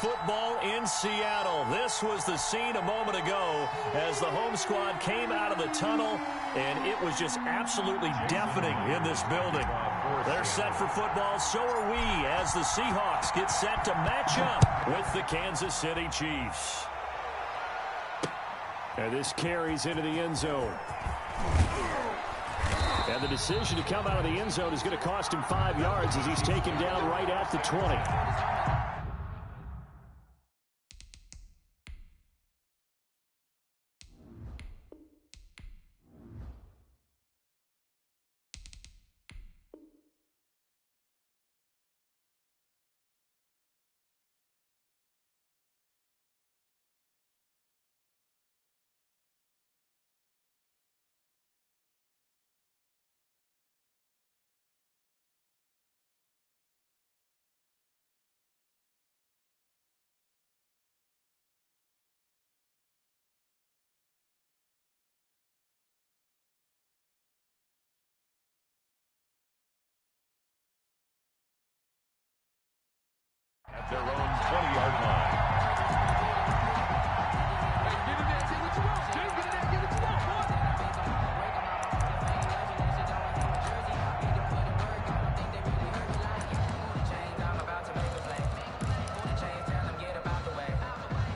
football in Seattle. This was the scene a moment ago as the home squad came out of the tunnel, and it was just absolutely deafening in this building. They're set for football, so are we, as the Seahawks get set to match up with the Kansas City Chiefs. And this carries into the end zone. And the decision to come out of the end zone is going to cost him 5 yards as he's taken down right at the 20. At their own 20-yard line.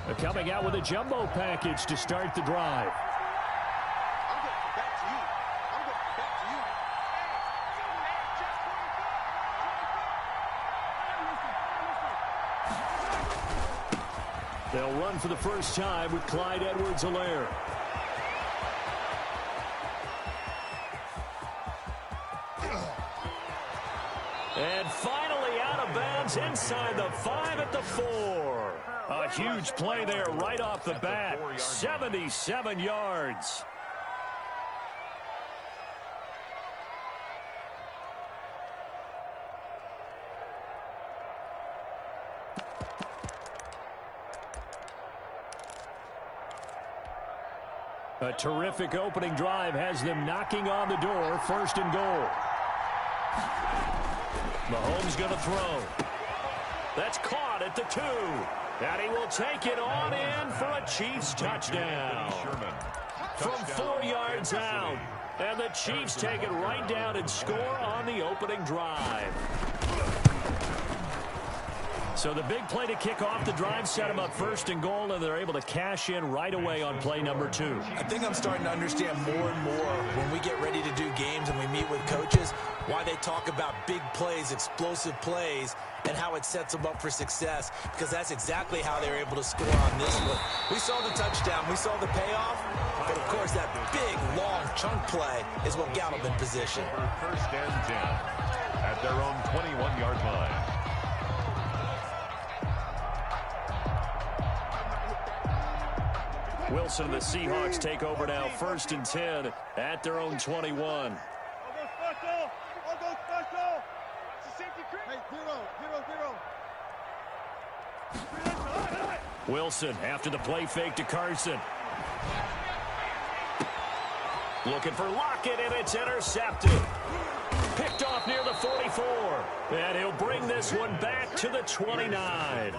They're coming out with a jumbo package to start the drive. They'll run for the first time with Clyde Edwards-Helaire. And finally out of bounds inside the 5 at the 4. A huge play there right off the bat. 77 yards. A terrific opening drive has them knocking on the door, 1st and goal. Mahomes going to throw. That's caught at the 2. And he will take it on in for a Chiefs touchdown. From 4 yards out. And the Chiefs take it right down and score on the opening drive. So the big play to kick off the drive set them up 1st and goal, and they're able to cash in right away on play number 2. I think I'm starting to understand more and more when we get ready to do games and we meet with coaches why they talk about big plays, explosive plays, and how it sets them up for success, because that's exactly how they were able to score on this one. We saw the touchdown. We saw the payoff. But, of course, that big, long chunk play is what got them in position. 1st and 10 at their own 21-yard line. Wilson, the Seahawks take over now, 1st and 10 at their own 21. Wilson after the play fake to Carson. Looking for Lockett, and it's intercepted. Picked off near the 44. And he'll bring this one back to the 29.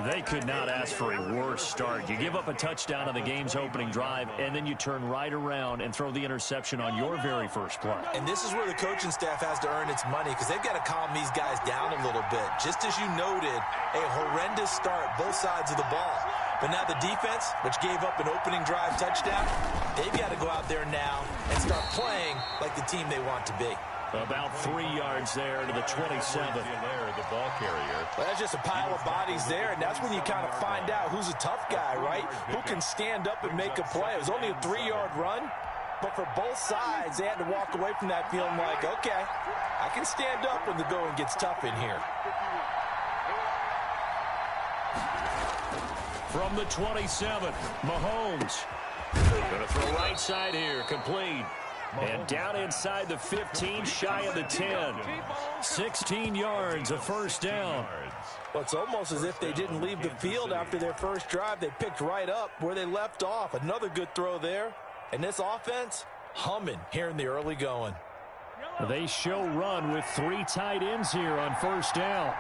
They could not ask for a worse start. You give up a touchdown on the game's opening drive, and then you turn right around and throw the interception on your very first play. And this is where the coaching staff has to earn its money, because they've got to calm these guys down a little bit. Just as you noted, a horrendous start, both sides of the ball. But now the defense, which gave up an opening drive touchdown, they've got to go out there now and start playing like the team they want to be. About 3 yards there to the 27. The ball carrier. Well, that's just a pile of bodies there, and that's when you kind of find out who's a tough guy, right? Who can stand up and make a play. It was only a 3-yard run, but for both sides, they had to walk away from that feeling like, okay, I can stand up when the going gets tough in here. From the 27, Mahomes. Going to throw right side here, complete. And down inside the 15, shy of the 10. 16 yards, a 1st down. Well, it's almost as if they didn't leave the field after their first drive. They picked right up where they left off. Another good throw there. And this offense, humming here in the early going. They show run with 3 tight ends here on 1st down.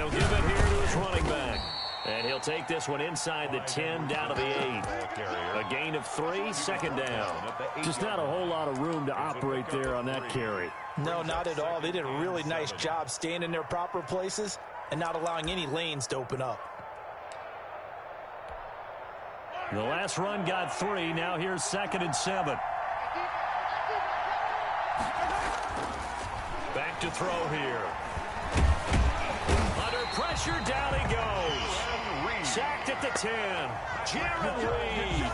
he'll give it here to his running back. And he'll take this one inside the 10 down to the 8. A gain of 3, second down. Just not a whole lot of room to operate there on that carry. No, not at all. They did a really nice job staying in their proper places and not allowing any lanes to open up. The last run got 3. Now here's 2nd and 7. Back to throw here. Under pressure, down he goes. Sacked at the 10. Jaron Reed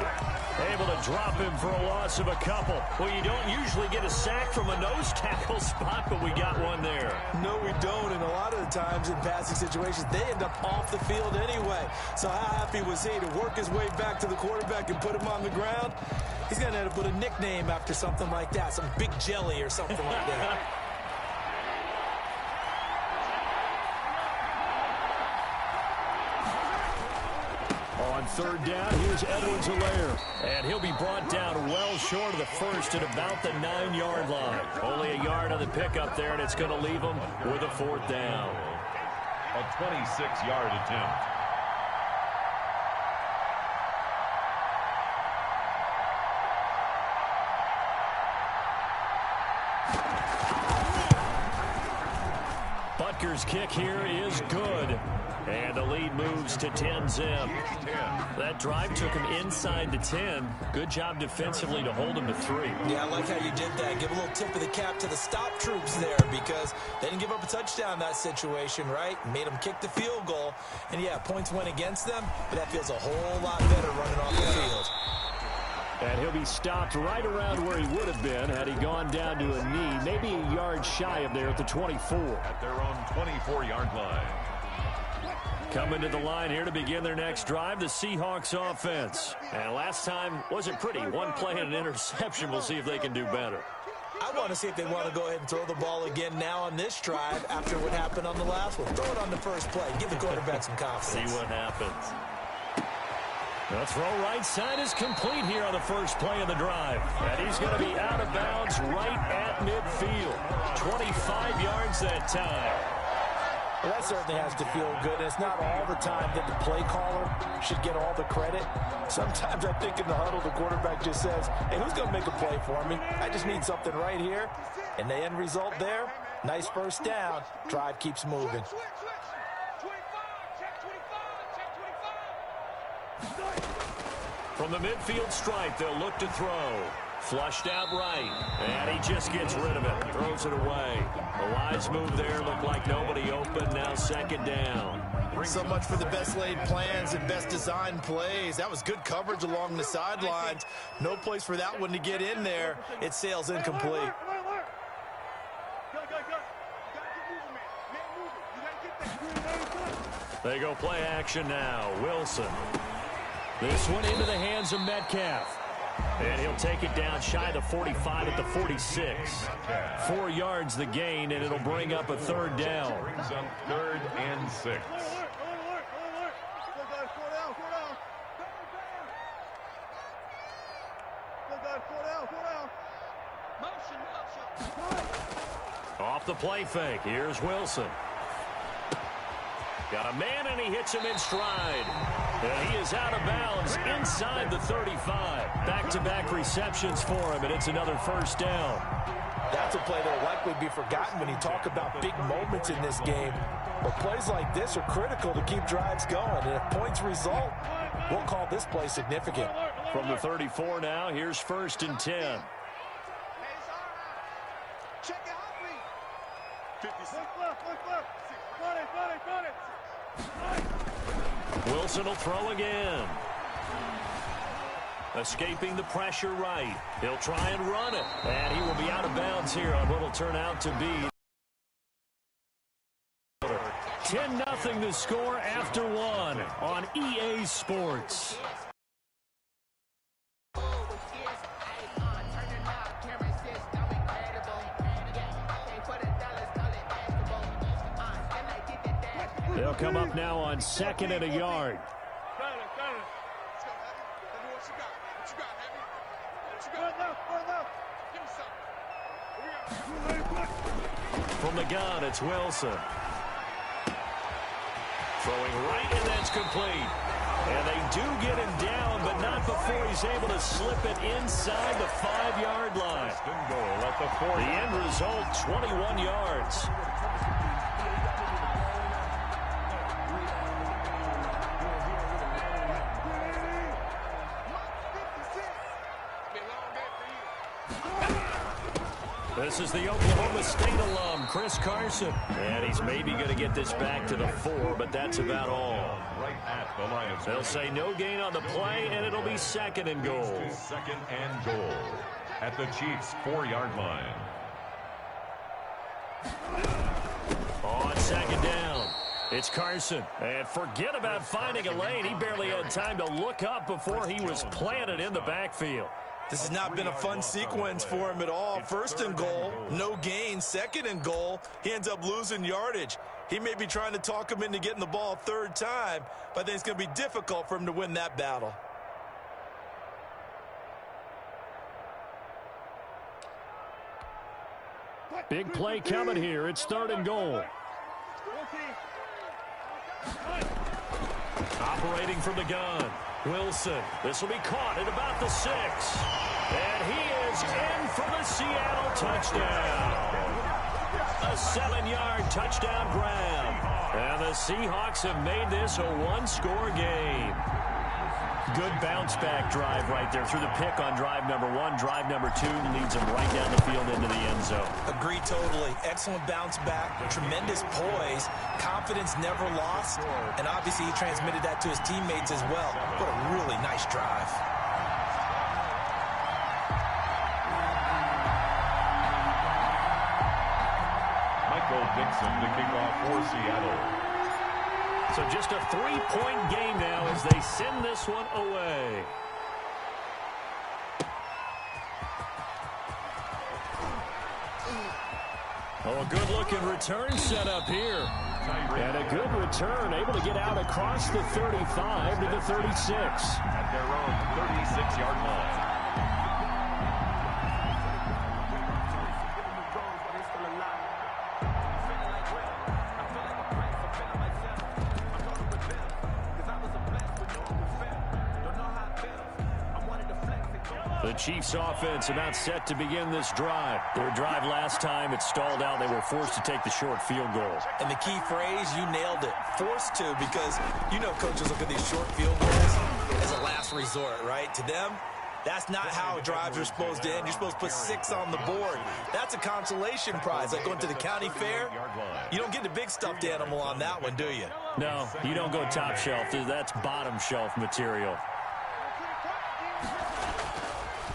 able to drop him for a loss of a couple. Well, you don't usually get a sack from a nose tackle spot, but we got one there. No, we don't, and a lot of the times in passing situations, they end up off the field anyway. So how happy was he to work his way back to the quarterback and put him on the ground? He's going to end up with a nickname after something like that, some Big Jelly or something like that. On 3rd down, here's Edwards-Helaire. And he'll be brought down well short of the first at about the 9-yard line. Only a yard on the pickup there, and it's going to leave him with a 4th down. A 26-yard attempt. Butker's kick here is good. And the lead moves to 10-zip. That drive took him inside the 10. Good job defensively to hold him to 3. Yeah, I like how you did that. Give a little tip of the cap to the stop troops there because they didn't give up a touchdown in that situation, right? Made them kick the field goal. And, yeah, points went against them, but that feels a whole lot better running off the field. And he'll be stopped right around where he would have been had he gone down to a knee, maybe a yard shy of there at the 24. At their own 24-yard line. Coming to the line here to begin their next drive, the Seahawks offense. And last time wasn't pretty. One play and an interception. We'll see if they can do better. I want to see if they want to go ahead and throw the ball again now on this drive after what happened on the last one. Throw it on the first play. Give the quarterback some confidence. See what happens. The throw right side is complete here on the first play of the drive. And he's going to be out of bounds right at midfield. 25 yards that time. Well, that certainly has to feel good. And it's not all the time that the play caller should get all the credit. Sometimes I think in the huddle, the quarterback just says, hey, who's going to make a play for me? I just need something right here. And the end result there, nice first down. Drive keeps moving. From the midfield stripe, they'll look to throw. Flushed out right, and he just gets rid of it. Throws it away. A wise move there. Looked like nobody open. Now 2nd down. So much for the best laid plans and best designed plays. That was good coverage along the sidelines. No place for that one to get in there. It sails incomplete. They go play action now. Wilson. This one into the hands of Metcalf. And he'll take it down shy of the 45 at the 46. 4 yards the gain, and it'll bring up a 3rd down. Brings up 3rd and 6. Off the play fake. Here's Wilson. Got a man, and he hits him in stride. And he is out of bounds inside the 35. Back-to-back receptions for him, and it's another 1st down. That's a play that will likely be forgotten when you talk about big moments in this game. But plays like this are critical to keep drives going. And if points result, we'll call this play significant. From the 34 now, here's 1st and 10. Wilson will throw again. Escaping the pressure right. He'll try and run it. And he will be out of bounds here on what will turn out to be 10-0 the score after 1 on EA Sports. They'll come up now on 2nd and a yard. From the gun, it's Wilson. Throwing right, and that's complete. And they do get him down, but not before he's able to slip it inside the 5-yard line. The end result, 21 yards. This is the Oklahoma State alum, Chris Carson. And he's maybe going to get this back to the 4, but that's about all. They'll say no gain on the play, and it'll be 2nd and goal. 2nd and goal at the Chiefs' 4-yard line. On 2nd down, it's Carson. And forget about finding a lane. He barely had time to look up before he was planted in the backfield. This has not been a fun sequence for him at all. 1st and goal, no gain. 2nd and goal, he ends up losing yardage. He may be trying to talk him into getting the ball 3rd time, but I think it's going to be difficult for him to win that battle. Big play coming here. It's 3rd and goal. Operating from the gun. Wilson. This will be caught at about the 6. And he is in for the Seattle touchdown. A 7-yard touchdown grab. And the Seahawks have made this a 1-score game. Good bounce-back drive right there through the pick on drive number 1. Drive number 2 leads them right down the field into the end zone. Agree totally. Excellent bounce back, tremendous poise, confidence never lost, and obviously he transmitted that to his teammates as well. What a really nice drive. Michael Dixon to kick off for Seattle. So just a 3-point game now as they send this one away. Oh, a good-looking return set up here. And a good return, able to get out across the 35 to the 36. At their own 36-yard line. The Chiefs offense about set to begin this drive. Their drive last time, it stalled out. They were forced to take the short field goal. And the key phrase, you nailed it, forced to, because you know coaches look at these short field goals as a last resort, right? To them, that's not how drives are supposed to end. You're supposed to put 6 on the board. That's a consolation prize. Like going to the county fair, you don't get the big stuffed animal on that one, do you? No, you don't go top shelf. That's bottom shelf material.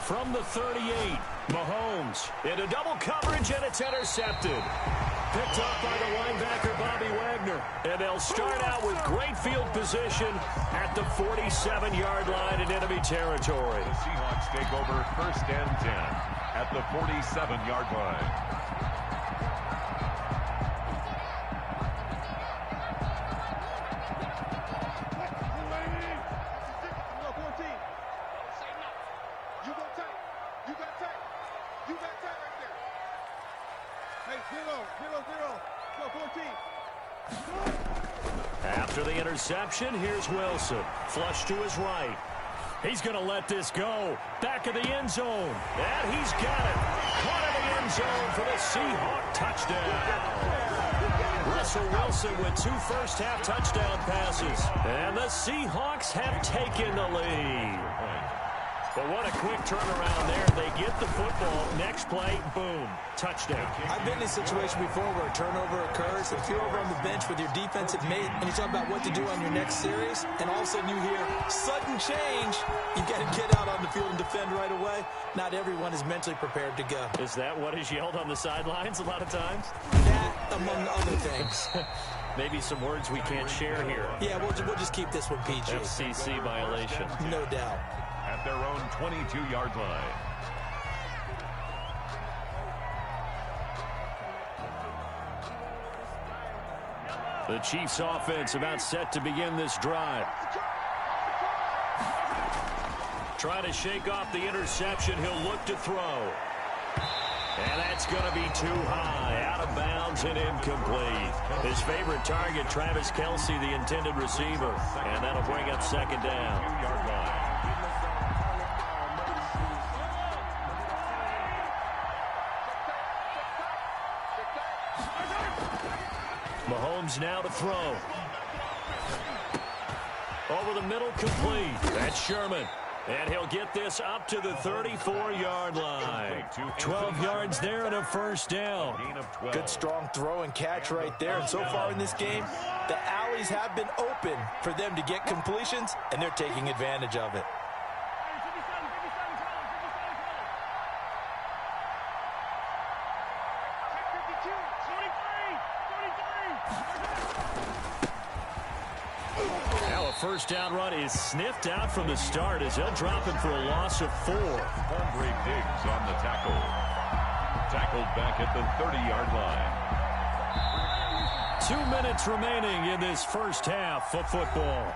From the 38, Mahomes into double coverage, and it's intercepted. Picked up by the linebacker, Bobby Wagner. And they'll start out with great field position at the 47-yard line in enemy territory. The Seahawks take over 1st and 10 at the 47-yard line. After the interception, here's Wilson. Flush to his right. He's going to let this go. Back of the end zone. And he's got it. Caught in the end zone for the Seahawk touchdown. Russell Wilson with 2 first-half touchdown passes. And the Seahawks have taken the lead. But what a quick turnaround there. They get the football. Next play, boom, touchdown. I've been in a situation before where a turnover occurs. If you're over on the bench with your defensive mate and you talk about what to do on your next series, and all of a sudden you hear sudden change, you got to get out on the field and defend right away. Not everyone is mentally prepared to go. Is that what is yelled on the sidelines a lot of times? That, among other things. Maybe some words we can't share here. Yeah, we'll just keep this one PG. FCC violation. No doubt. At their own 22-yard line. The Chiefs offense about set to begin this drive. Trying to shake off the interception. He'll look to throw. And that's going to be too high, out of bounds and incomplete. His favorite target, Travis Kelce, the intended receiver. And that'll bring up second down. 2-yard line. Mahomes now to throw. Over the middle, complete. That's Sherman. And he'll get this up to the 34-yard line. 12 yards there and a first down. Good strong throw and catch right there. And so far in this game, the alleys have been open for them to get completions, and they're taking advantage of it. First down run is sniffed out from the start as they'll drop him for a loss of 4. Andre Diggs on the tackle. Tackled back at the 30-yard line. 2 minutes remaining in this first half of football.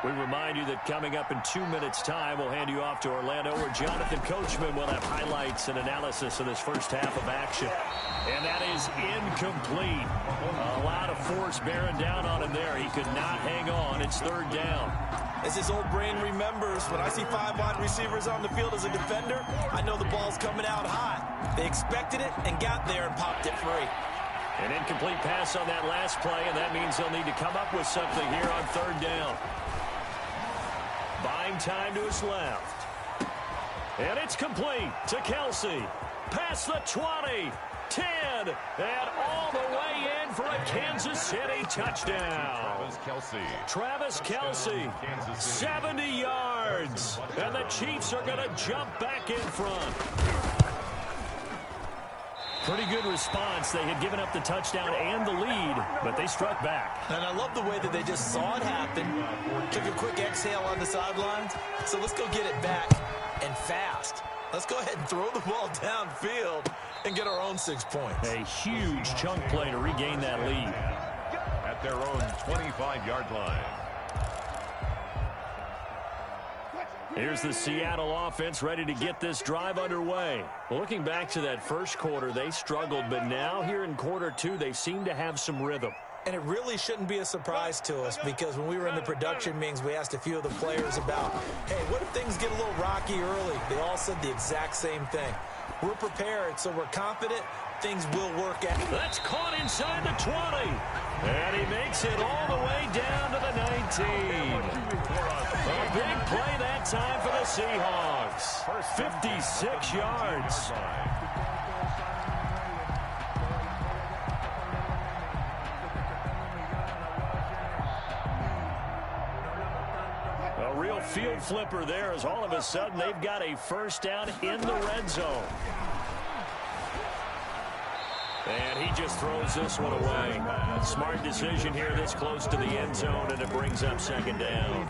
We remind you that coming up in 2 minutes' time, we'll hand you off to Orlando, where Jonathan Coachman will have highlights and analysis of this first half of action. And that is incomplete. A lot of force bearing down on him there. He could not hang on. It's third down. As his old brain remembers, when I see 5 wide receivers on the field as a defender, I know the ball's coming out hot. They expected it and got there and popped it free. An incomplete pass on that last play, and that means they'll need to come up with something here on third down. Buying time to his left. And it's complete to Kelce. Past the 20, 10, and all the way in for a Kansas City touchdown. Travis Kelce, 70 yards. And the Chiefs are going to jump back in front. Pretty good response. They had given up the touchdown and the lead, but they struck back. And I love the way that they just saw it happen, took a quick exhale on the sidelines. So let's go get it back and fast. Let's go ahead and throw the ball downfield and get our own 6 points. A huge chunk play to regain that lead. At their own 25-yard line. Here's the Seattle offense ready to get this drive underway. Well, looking back to that first quarter, they struggled, but now here in quarter 2, they seem to have some rhythm. And it really shouldn't be a surprise to us, because when we were in the production meetings, we asked a few of the players about, hey, what if things get a little rocky early? They all said the exact same thing. We're prepared, so we're confident things will work out. That's caught inside the 20. And he makes it all the way down to the 19. A big play that time for the Seahawks. 56 yards. A real field flipper there, as all of a sudden they've got a first down in the red zone. And he just throws this one away. Smart decision here this close to the end zone, and it brings up second down.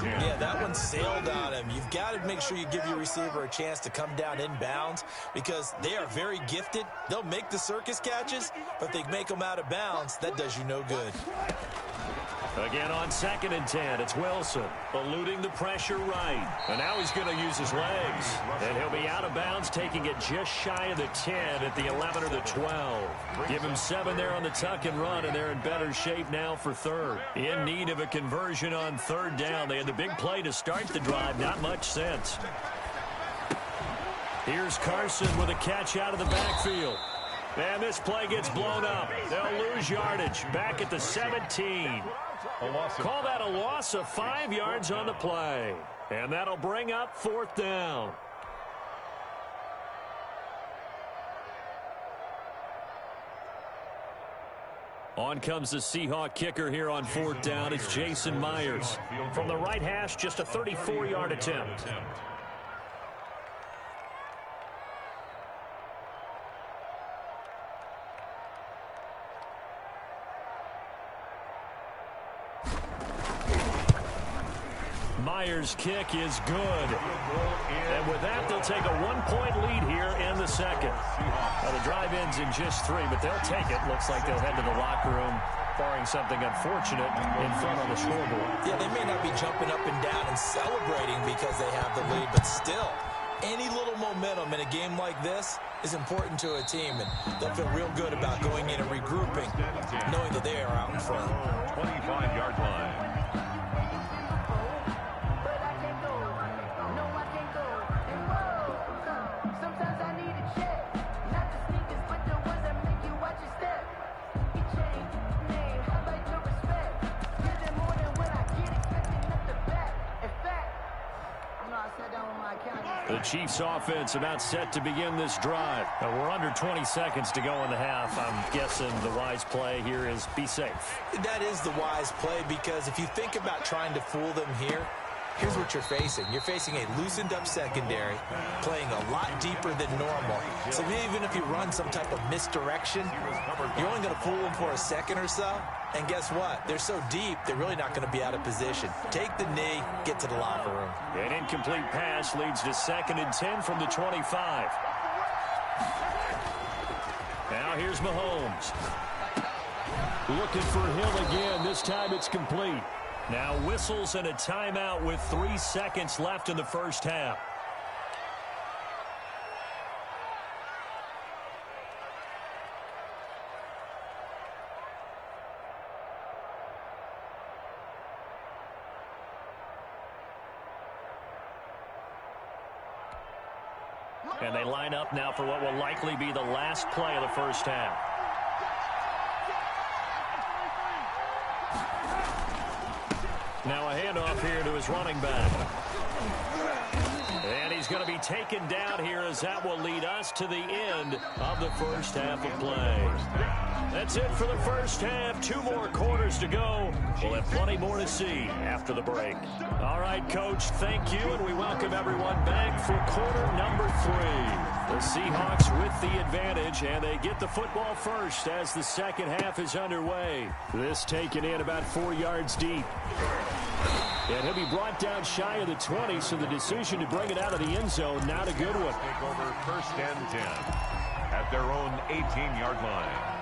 Yeah, that one sailed on him. You've got to make sure you give your receiver a chance to come down inbounds, because they are very gifted. They'll make the circus catches, but they make them out of bounds. That does you no good. Again on 2nd and 10, it's Wilson eluding the pressure right. And now he's going to use his legs. And he'll be out of bounds, taking it just shy of the 10 at the 11 or the 12. Give him 7 there on the tuck and run, and they're in better shape now for third. In need of a conversion on third down. They had the big play to start the drive, not much sense. Here's Carson with a catch out of the backfield. And this play gets blown up. They'll lose yardage back at the 17. Call that a loss of 5 yards on the play. And that'll bring up 4th down. On comes the Seahawk kicker here on 4th down. It's Jason Myers. From the right hash, just a 34-yard attempt. Myers' kick is good. And with that, they'll take a 1-point lead here in the second. Now, the drive ends in just 3, but they'll take it. Looks like they'll head to the locker room, barring something unfortunate in front on the scoreboard. Yeah, they may not be jumping up and down and celebrating because they have the lead, but still, any little momentum in a game like this is important to a team, and they'll feel real good about going in and regrouping, knowing that they are out in front. 25-yard line. The Chiefs offense about set to begin this drive. Now, we're under 20 seconds to go in the half. I'm guessing the wise play here is be safe. That is the wise play, because if you think about trying to fool them here, here's what you're facing. You're facing a loosened up secondary, playing a lot deeper than normal. So even if you run some type of misdirection, you're only going to fool them for a second or so. And guess what? They're so deep, they're really not going to be out of position. Take the knee, get to the locker room. An incomplete pass leads to 2nd and 10 from the 25. Now here's Mahomes. Looking for Hill again. This time it's complete. Now whistles and a timeout with 3 seconds left in the first half. And they line up now for what will likely be the last play of the first half. Now a handoff here to his running back. And he's going to be taken down here, as that will lead us to the end of the first half of play. That's it for the first half. 2 more quarters to go. We'll have plenty more to see after the break. All right, Coach, thank you, and we welcome everyone back for quarter number 3. The Seahawks with the advantage, and they get the football first as the second half is underway. This taken in about 4 yards deep. And he'll be brought down shy of the 20, so the decision to bring it out of the end zone, not a good one. Take over 1st and 10 at their own 18-yard line.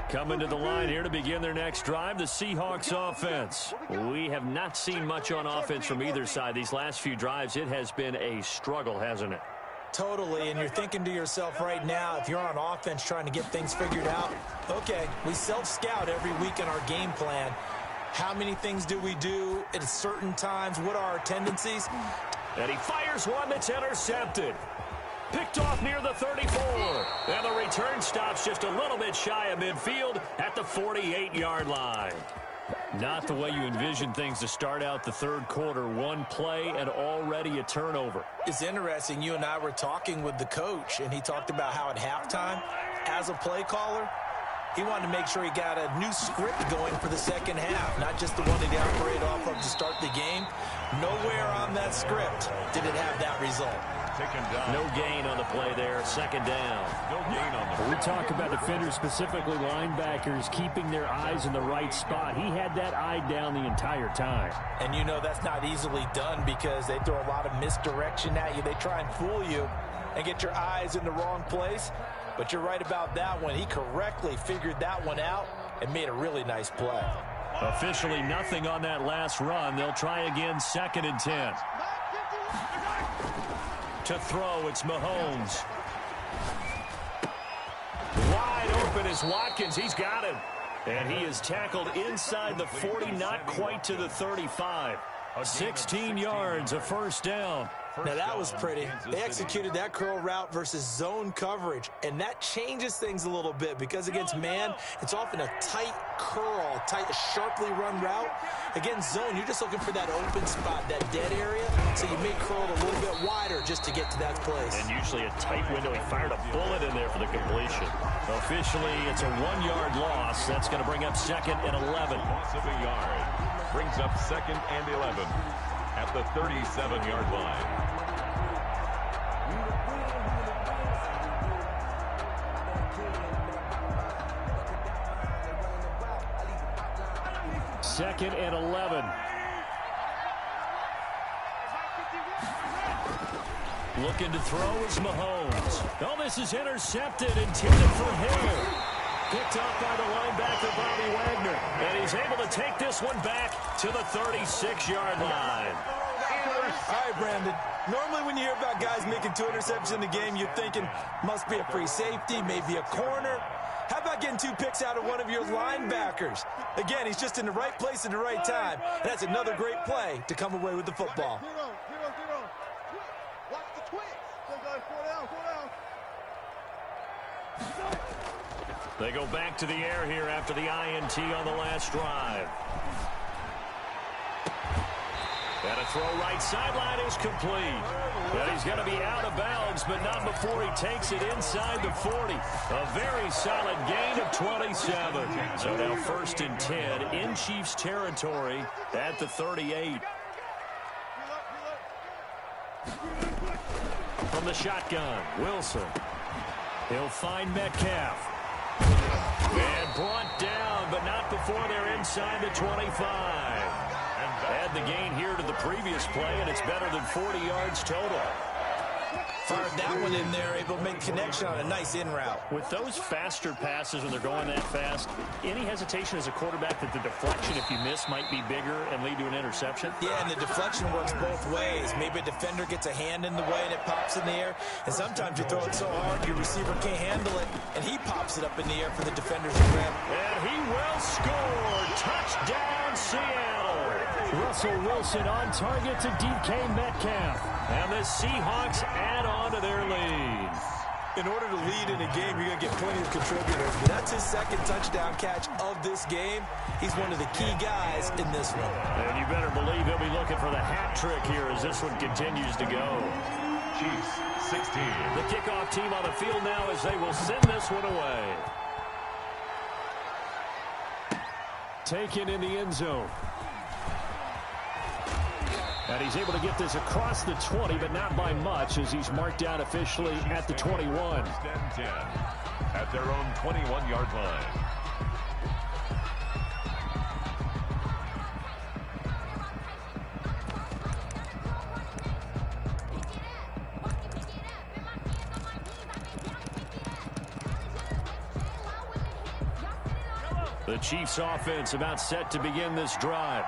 Coming to the line here to begin their next drive, the Seahawks offense. We have not seen much on offense from either side. These last few drives, it has been a struggle, hasn't it? Totally, and you're thinking to yourself right now, if you're on offense trying to get things figured out, okay, we self-scout every week in our game plan. How many things do we do at certain times? What are our tendencies? And he fires one that's intercepted. Picked off near the 34. And the return stops just a little bit shy of midfield at the 48-yard line. Not the way you envision things to start out the third quarter. 1 play and already a turnover. It's interesting. You and I were talking with the coach, and he talked about how at halftime, as a play caller, he wanted to make sure he got a new script going for the second half, not just the one that he operated off of to start the game. Nowhere on that script did it have that result. No gain on the play there. 2nd down. No gain on the play. We talk about defenders, specifically linebackers, keeping their eyes in the right spot. He had that eye down the entire time. And you know that's not easily done because they throw a lot of misdirection at you. They try and fool you and get your eyes in the wrong place. But you're right about that one. He correctly figured that one out and made a really nice play. Officially nothing on that last run. They'll try again, 2nd and 10. To throw, it's Mahomes. Wide open is Watkins. He's got him. And he is tackled inside the 40, not quite to the 35. 16 yards, a 1st down. Now that was pretty. They executed that curl route versus zone coverage, and that changes things a little bit because against man, it's often a tight curl, tight, sharply run route. Against zone, you're just looking for that open spot, that dead area, so you may curl it a little bit wider just to get to that place. And usually a tight window. He fired a bullet in there for the completion. Officially, it's a 1-yard loss. That's going to bring up 2nd and 11. Loss of a yard. Brings up 2nd and 11 at the 37-yard line. 2nd and 11. Looking to throw is Mahomes. Oh, this is intercepted, intended for Hill. Picked up by the linebacker, Bobby Wagner. And he's able to take this one back to the 36-yard line. All right, Brandon. Normally when you hear about guys making 2 interceptions in the game, you're thinking must be a free safety, maybe a corner. How about getting 2 picks out of one of your linebackers? Again, he's just in the right place at the right time. And that's another great play to come away with the football. Watch the twitch. Go, guys, 4 down. They go back to the air here after the INT on the last drive. And a throw right sideline is complete. But he's going to be out of bounds, but not before he takes it inside the 40. A very solid gain of 27. So now 1st and 10 in Chiefs territory at the 38. From the shotgun, Wilson. He'll find Metcalf. And brought down, but not before they're inside the 25. Add the gain here to the previous play, and it's better than 40 yards total. Fired that one in there, able to make connection on a nice in route. With those faster passes when they're going that fast, any hesitation as a quarterback that the deflection, if you miss, might be bigger and lead to an interception? Yeah, and the deflection works both ways. Maybe a defender gets a hand in the way and it pops in the air. And sometimes you throw it so hard your receiver can't handle it, and he pops it up in the air for the defenders to grab. And he will score. Touchdown, Seattle. Russell Wilson on target to DK Metcalf. And the Seahawks add on to their lead. In order to lead in a game, you're going to get plenty of contributors. But that's his 2nd touchdown catch of this game. He's one of the key guys in this one. And you better believe he'll be looking for the hat trick here as this one continues to go. Chiefs, 16. The kickoff team on the field now as they will send this one away. Taken in the end zone. And he's able to get this across the 20, but not by much, as he's marked down officially at the 21. 10 at their own 21-yard line. The Chiefs offense about set to begin this drive.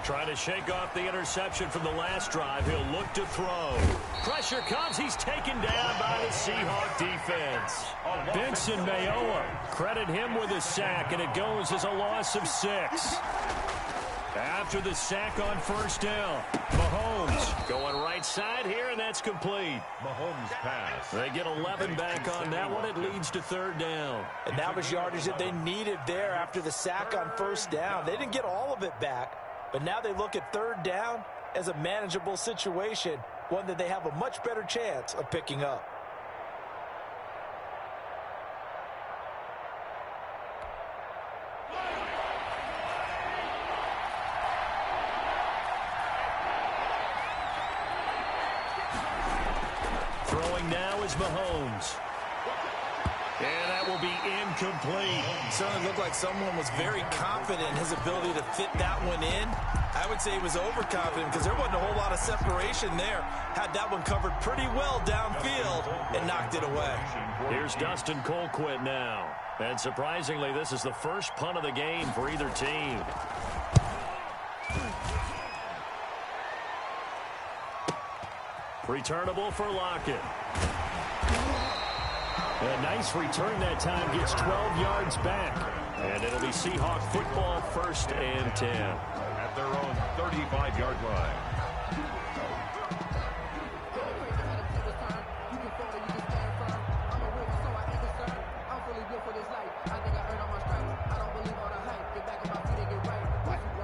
Trying to shake off the interception from the last drive. He'll look to throw. Pressure comes. He's taken down by the Seahawk defense. Benson Mayowa, credit him with a sack, and it goes as a loss of 6. After the sack on 1st down, Mahomes going right side here, and that's complete. Mahomes pass. They get 11 back on that one. It leads to 3rd down. And that was yardage that they needed there after the sack on 1st down. They didn't get all of it back, but now they look at 3rd down as a manageable situation, one that they have a much better chance of picking up. Throwing now is Mahomes. And that will be incomplete. Certainly looked like someone was very confident in his ability to fit that one in. I would say he was overconfident because there wasn't a whole lot of separation there. Had that one covered pretty well downfield and knocked it away. Here's Dustin Colquitt now. And surprisingly, this is the first punt of the game for either team. Returnable for Lockett. A nice return that time, gets 12 yards back. And it'll be Seahawk football, 1st and 10. At their own 35-yard line.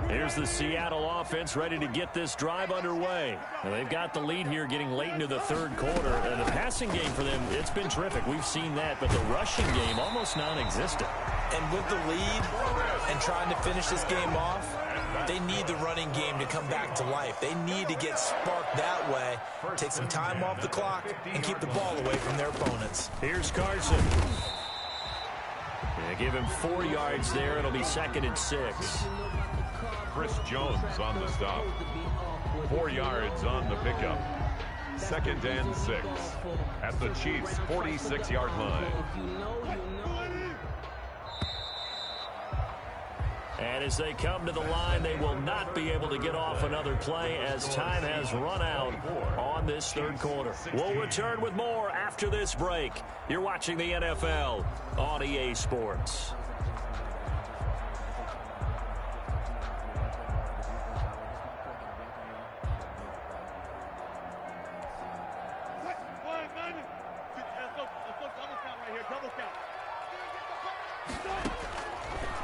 Here's the Seattle offense ready to get this drive underway. And they've got the lead here getting late into the 3rd quarter. And the passing game for them, it's been terrific. We've seen that, but the rushing game almost non-existent. And with the lead, and trying to finish this game off, they need the running game to come back to life. They need to get sparked that way, take some time off the clock, and keep the ball away from their opponents. Here's Carson. Yeah, give him 4 yards there. It'll be 2nd and 6. Chris Jones on the stop. 4 yards on the pickup. 2nd and 6 at the Chiefs' 46-yard line. And as they come to the line, they will not be able to get off another play as time has run out on this 3rd quarter. We'll return with more after this break. You're watching the NFL on EA Sports.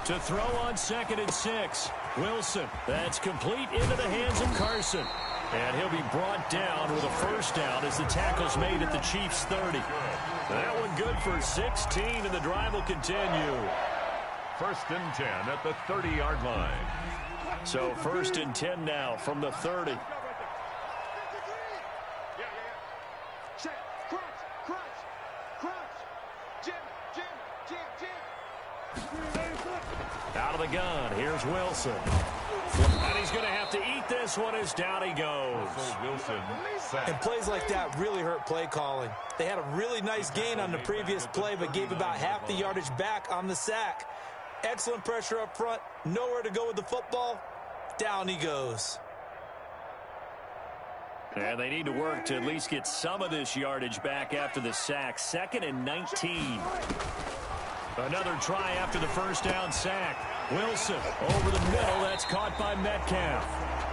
To throw on 2nd and 6. Wilson. That's complete into the hands of Carson. And he'll be brought down with a 1st down as the tackle's made at the Chiefs' 30. That one good for 16, and the drive will continue. 1st and 10 at the 30-yard line. So 1st and 10 now from the 30. Out of the gun, here's Wilson. And he's going to have to eat this one as down he goes. Wilson sacked. And plays like that really hurt play calling. They had a really nice gain on the previous play, but gave about half the yardage back on the sack. Excellent pressure up front, nowhere to go with the football. Down he goes. And they need to work to at least get some of this yardage back after the sack. 2nd and 19. Another try after the 1st down sack. Wilson over the middle. That's caught by Metcalf.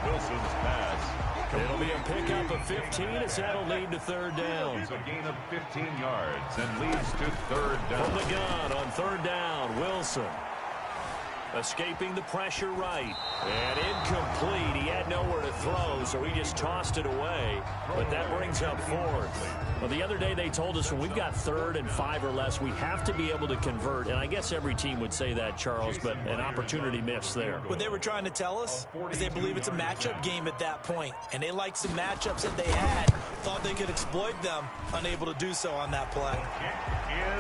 Wilson's pass. It'll be a pickup of 15 as that'll lead to 3rd down. It's a gain of 15 yards and leads to 3rd down. From the gun on 3rd down, Wilson. Escaping the pressure right. And incomplete. He had nowhere to throw, so he just tossed it away. But that brings up 4th. Well, the other day they told us when we've got 3rd and 5 or less, we have to be able to convert. And I guess every team would say that, Charles, but an opportunity missed there. What they were trying to tell us is they believe it's a matchup game at that point. And they liked some matchups that they had, thought they could exploit them, unable to do so on that play.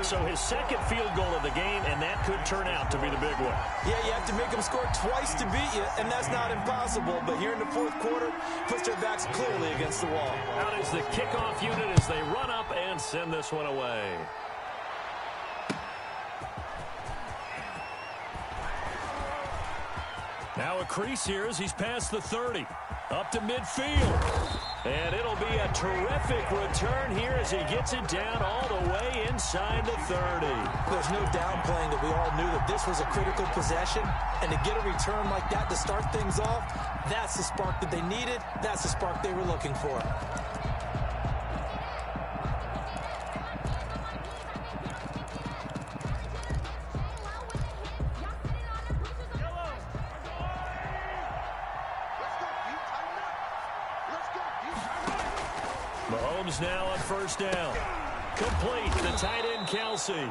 So his 2nd field goal of the game, and that could turn out to be the big one. Yeah, you have to make them score twice to beat you, and that's not impossible. But here in the 4th quarter, puts their backs clearly against the wall. Out is the kickoff unit as they run up and send this one away. Now a crease here as he's past the 30. Up to midfield. And it'll be a terrific return here as he gets it down all the way inside the 30. There's no downplaying that we all knew that this was a critical possession. And to get a return like that to start things off, that's the spark that they needed. That's the spark they were looking for. Mahomes now on 1st down. Complete, the tight end Kelsey.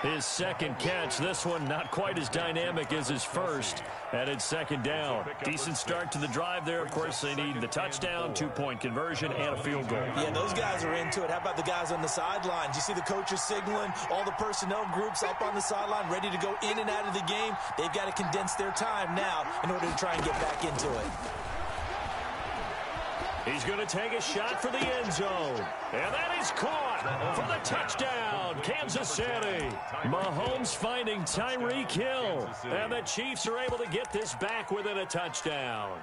His 2nd catch, this one not quite as dynamic as his 1st. And it's 2nd down. Decent start to the drive there. Of course, they need the touchdown, 2-point conversion, and a field goal. Yeah, those guys are into it. How about the guys on the sidelines? You see the coaches signaling, all the personnel groups up on the sideline ready to go in and out of the game. They've got to condense their time now in order to try and get back into it. He's going to take a shot for the end zone. And that is caught for the touchdown, Kansas City. Mahomes finding Tyreek Hill. And the Chiefs are able to get this back within a touchdown.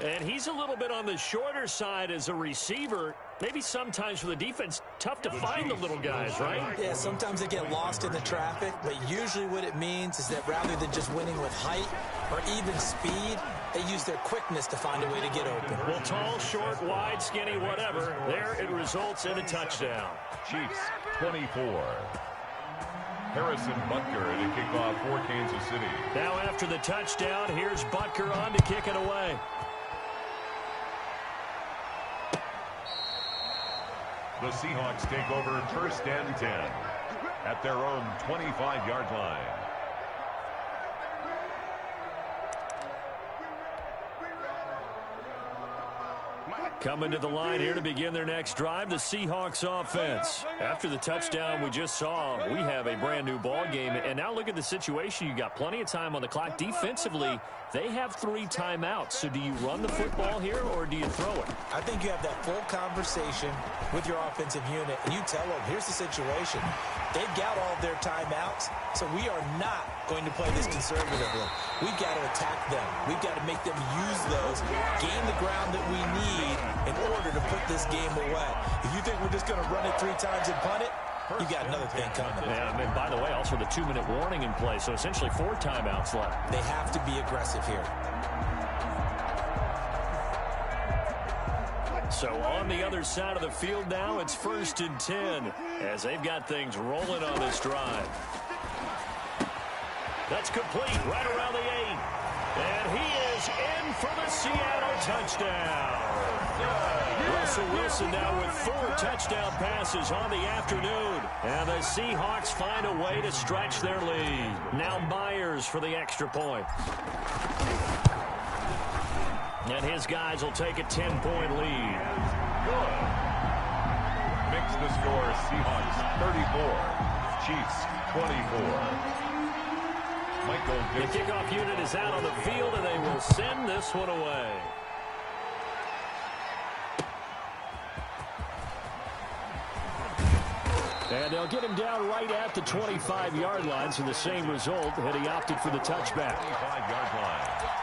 And he's a little bit on the shorter side as a receiver. Maybe sometimes for the defense, tough to find the little guys, right? Yeah, sometimes they get lost in the traffic, but usually what it means is that rather than just winning with height or even speed, they use their quickness to find a way to get open. Well, tall, short, wide, skinny, whatever, there it results in a touchdown. Chiefs 24. Harrison Butker to kick off for Kansas City. Now after the touchdown, here's Butker on to kick it away. The Seahawks take over 1st and 10 at their own 25-yard line. Coming to the line here to begin their next drive, the Seahawks offense. After the touchdown we just saw, we have a brand new ball game. And now look at the situation. You got plenty of time on the clock. Defensively, they have 3 timeouts. So do you run the football here or do you throw it? I think you have that full conversation with your offensive unit, and you tell them, here's the situation. They've got all of their timeouts, so we are not going to play this conservatively. We've got to attack them. We've got to make them use those, gain the ground that we need in order to put this game away. If you think we're just going to run it 3 times and punt it, you got another thing coming. Yeah, and by the way, also the 2-minute warning in play, so essentially 4 timeouts left. They have to be aggressive here. So on the other side of the field now, it's 1st and 10 as they've got things rolling on this drive. That's complete right around the 8. And he is in for the Seattle touchdown. Russell Wilson now with 4 touchdown passes on the afternoon. And the Seahawks find a way to stretch their lead. Now Myers for the extra point. And his guys will take a 10-point lead. Good. Makes the score Seahawks 34, Chiefs 24. Michael The kickoff unit is out on the field, and they will send this one away. And they'll get him down right at the 25-yard line, so the same result, and he opted for the touchback. 25-yard line.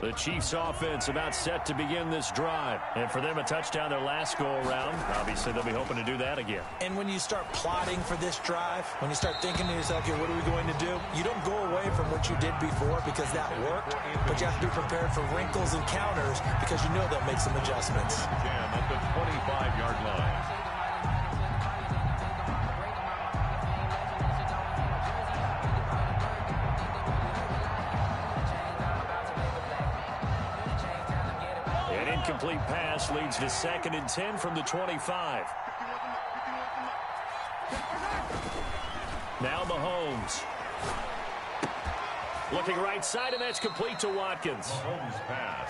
The Chiefs offense about set to begin this drive. And for them, a touchdown their last go-around. Obviously, they'll be hoping to do that again. And when you start plotting for this drive, when you start thinking to yourself, okay, what are we going to do? You don't go away from what you did before because that worked, but you have to be prepared for wrinkles and counters because you know they'll make some adjustments. At the 25-yard line. Incomplete pass leads to 2nd and 10 from the 25. Now Mahomes. Looking right side, and that's complete to Watkins.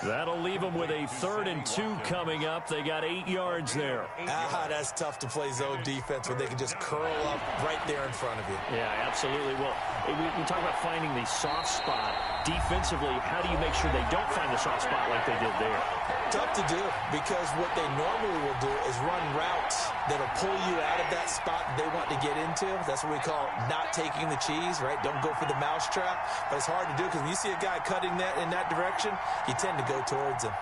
That'll leave them with a 3rd and 2 coming up. They got 8 yards there. That's tough to play zone defense where they can just curl up right there in front of you. Yeah, absolutely. Well, we talk about finding the soft spot. Defensively, how do you make sure they don't find the soft spot like they did there? Tough to do because what they normally will do is run routes that'll pull you out of that spot they want to get into. That's what we call not taking the cheese, right? Don't go for the mousetrap. But it's hard to do because when you see a guy cutting that in that direction, you tend to go towards him.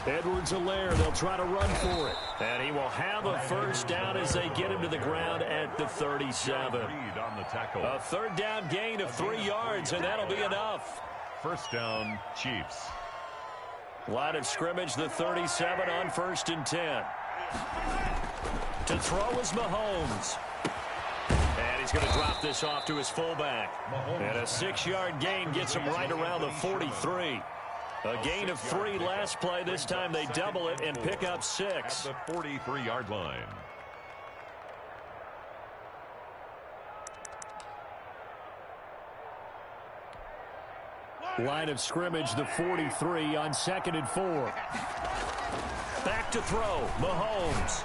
Edwards-Helaire, they'll try to run for it. And he will have a first down as they get him to the ground at the 37. A 3rd down gain of 3 yards, and that'll be enough. First down, Chiefs. Line of scrimmage, the 37 on 1st and 10. To throw is Mahomes. And he's going to drop this off to his fullback. And a 6-yard gain gets him right around the 43. A gain of 3 last play. This time they double it and pick up 6. At the 43-yard line. Line of scrimmage, the 43 on 2nd and 4. Back to throw, Mahomes.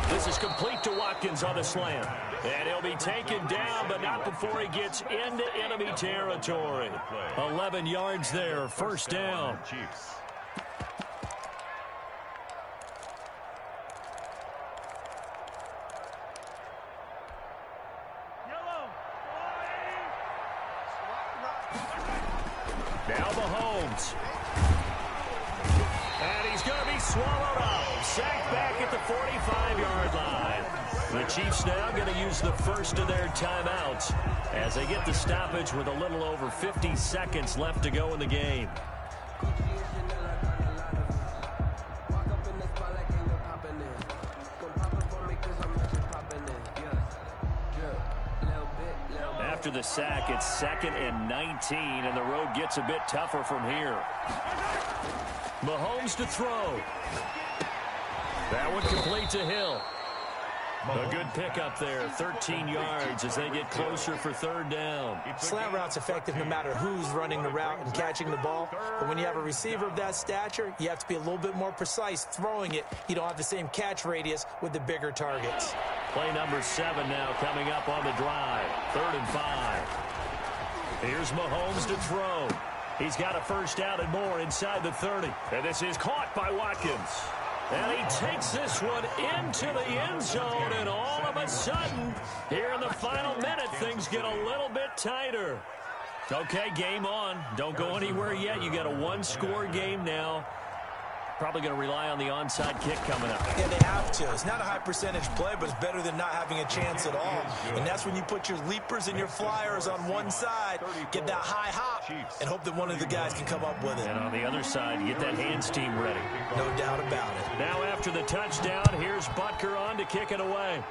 This is complete to Watkins on the slant. And he'll be taken down, but not before he gets into enemy territory. 11 yards there, first down. Chiefs. Now Mahomes. And he's going to be swallowed up. Sacked back at the 45-yard line. The Chiefs now going to use the first of their timeouts as they get the stoppage with a little over 50 seconds left to go in the game. after the sack, it's 2nd and 19, and the road gets a bit tougher from here. Mahomes to throw. That one complete to Hill. A good pickup there, 13 yards as they get closer for 3rd down. Slant route's effective no matter who's running the route and catching the ball. But when you have a receiver of that stature, you have to be a little bit more precise throwing it. You don't have the same catch radius with the bigger targets. Play number 7 now coming up on the drive. 3rd and 5. Here's Mahomes to throw. He's got a first down and more inside the 30. And this is caught by Watkins. And he takes this one into the end zone, and all of a sudden, here in the final minute, things get a little bit tighter. Okay, game on. Don't go anywhere yet. You got a 1-score game now. Probably going to rely on the onside kick coming up. Yeah, they have to. It's not a high percentage play, but it's better than not having a chance at all. And that's when you put your leapers and your flyers on one side, get that high hop, and hope that one of the guys can come up with it. And on the other side, you get that hands team ready. No doubt about it. Now after the touchdown, here's Butker on to kick it away.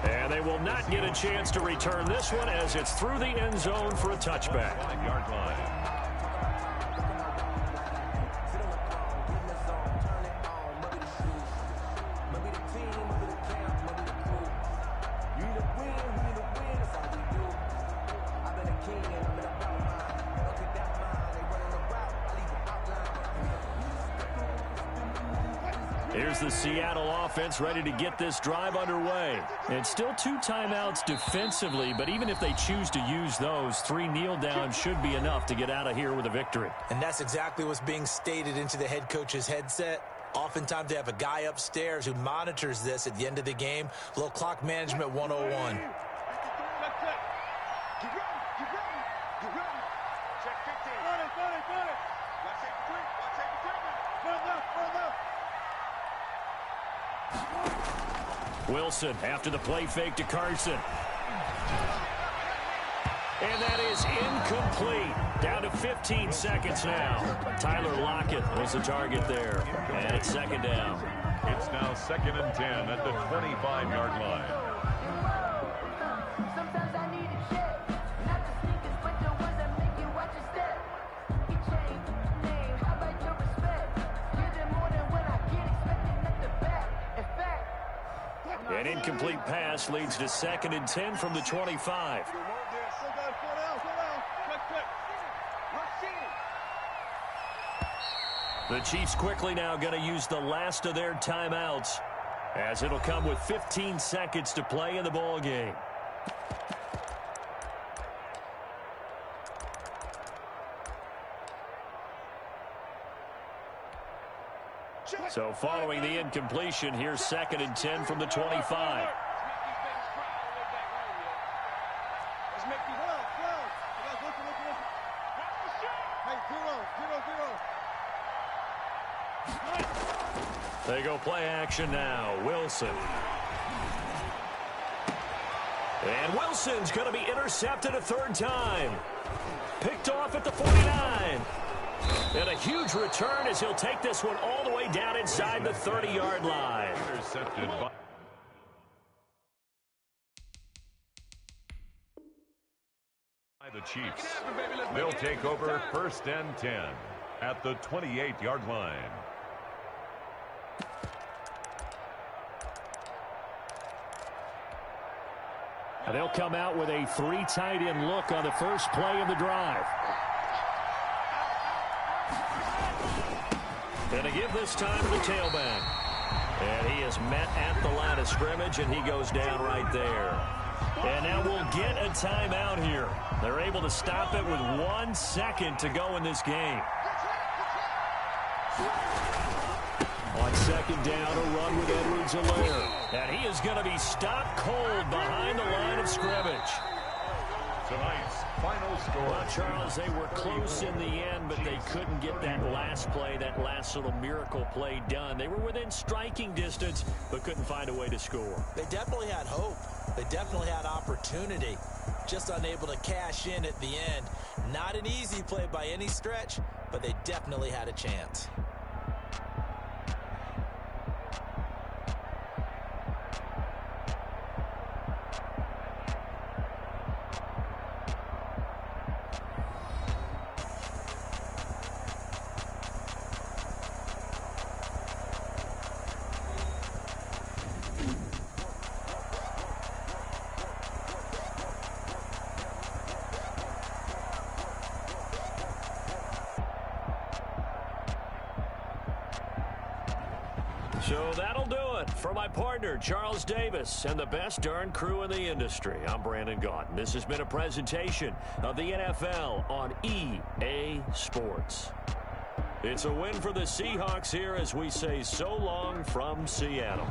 And they will not get a chance to return this one as it's through the end zone for a touchback. 5-yard line. Here's the Seattle offense ready to get this drive underway. And still 2 timeouts defensively, but even if they choose to use those, 3 kneel downs should be enough to get out of here with a victory. And that's exactly what's being stated into the head coach's headset. Oftentimes they have a guy upstairs who monitors this at the end of the game. A little clock management 101. Wilson after the play fake to Carson. And that is incomplete. Down to 15 seconds now. Tyler Lockett was the target there. And it's 2nd down. It's now 2nd and 10 at the 25-yard line. An incomplete pass leads to 2nd and 10 from the 25. The Chiefs quickly now going to use the last of their timeouts, as it'll come with 15 seconds to play in the ball game. So following the incompletion, here's 2nd and 10 from the 25. They go play action now. Wilson. And Wilson's going to be intercepted a 3rd time. Picked off at the 49. And a huge return as he'll take this one all the way down inside the 30-yard line. Intercepted by the Chiefs. They'll take over 1st and 10 at the 28-yard line. And they'll come out with a 3 tight end look on the first play of the drive. And to give this time to the tailback. And he is met at the line of scrimmage, and he goes down right there. And now we'll get a timeout here. They're able to stop it with 1 second to go in this game. On 2nd down, a run with Edwards-Helaire. And he is going to be stopped cold behind the line of scrimmage. Tonight's final score. Well, Charles, they were close in the end, but they couldn't get that last play, that last little miracle play done. They were within striking distance, but couldn't find a way to score. They definitely had hope. They definitely had opportunity. Just unable to cash in at the end. Not an easy play by any stretch, but they definitely had a chance. So that'll do it for my partner, Charles Davis, and the best darn crew in the industry. I'm Brandon Gaudin. This has been a presentation of the NFL on EA Sports. It's a win for the Seahawks here as we say so long from Seattle.